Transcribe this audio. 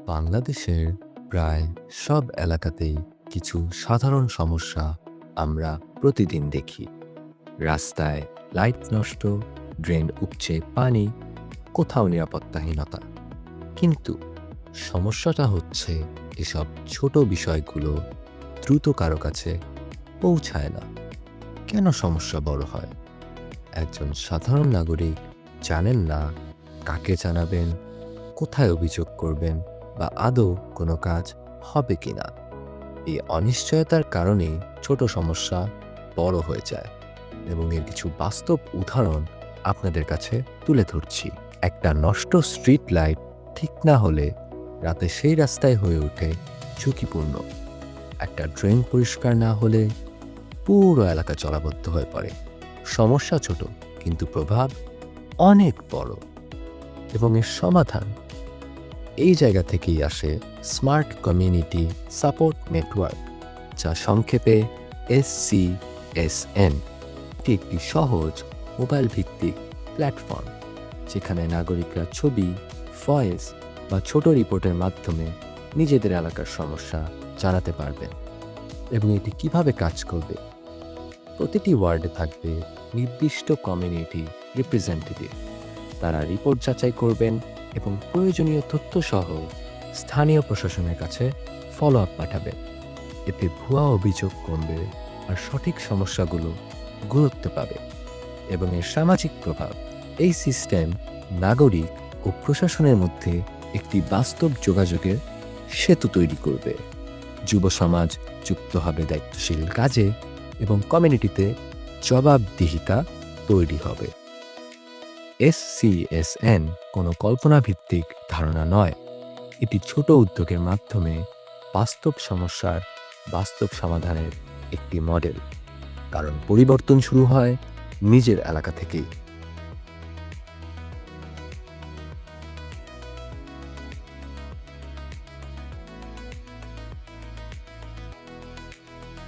বাংলাদেশের প্রায় সব এলাকাতেই কিছু সাধারণ সমস্যা আমরা প্রতিদিন দেখি। রাস্তায় লাইট নষ্ট, ড্রেন উপচে পানি, কোথাও নিরাপত্তাহীনতা। কিন্তু সমস্যাটা হচ্ছে এসব ছোট বিষয়গুলো দ্রুত কারো কাছে পৌঁছায় না। কেন সমস্যা বড় হয়? একজন সাধারণ নাগরিক জানেন না কাকে জানাবেন, কোথায় অভিযোগ করবেন বা আদৌ কোনো কাজ হবে কিনা। এই অনিশ্চয়তার কারণে ছোট সমস্যা বড় হয়ে যায় এবং এর কিছু বাস্তব উদাহরণ আপনাদের কাছে তুলে ধরছি। একটা নষ্ট স্ট্রিট লাইট ঠিক না হলে রাতে সেই রাস্তায় হয়ে ওঠে ঝুঁকিপূর্ণ। একটা ড্রেন পরিষ্কার না হলে পুরো এলাকা জলাবদ্ধ হয়ে পড়ে। সমস্যা ছোট কিন্তু প্রভাব অনেক বড় এবং এর সমাধান এই জায়গা থেকেই আসে স্মার্ট কমিউনিটি সাপোর্ট নেটওয়ার্ক, যা সংক্ষেপে SCSN। এটি একটি সহজ মোবাইল ভিত্তিক প্ল্যাটফর্ম যেখানে নাগরিকরা ছবি, ভয়েস বা ছোট রিপোর্টের মাধ্যমে নিজেদের এলাকার সমস্যা জানাতে পারবেন। এবং এটি কিভাবে কাজ করবে? প্রতিটি ওয়ার্ডে থাকবে নির্দিষ্ট কমিউনিটি রিপ্রেজেন্টেটিভ। তারা রিপোর্ট যাচাই করবেন এবং প্রয়োজনীয় তথ্য সহ স্থানীয় প্রশাসনের কাছে ফলো আপ পাঠাবেন। এতে ভুয়া অভিযোগ কমবে আর সঠিক সমস্যাগুলো গুরুত্ব পাবে। এবং এর সামাজিক প্রভাব, এই সিস্টেম নাগরিক ও প্রশাসনের মধ্যে একটি বাস্তব যোগাযোগের সেতু তৈরি করবে। যুব সমাজ যুক্ত হবে দায়িত্বশীল কাজে এবং কমিউনিটিতে জবাবদিহিতা তৈরি হবে। SCSN কোনো কল্পনাভিত্তিক ধারণা নয়, এটি ছোট উদ্যোগের মাধ্যমে বাস্তব সমস্যার বাস্তব সমাধানের একটি মডেল। কারণ পরিবর্তন শুরু হয় নিজের এলাকা থেকেই।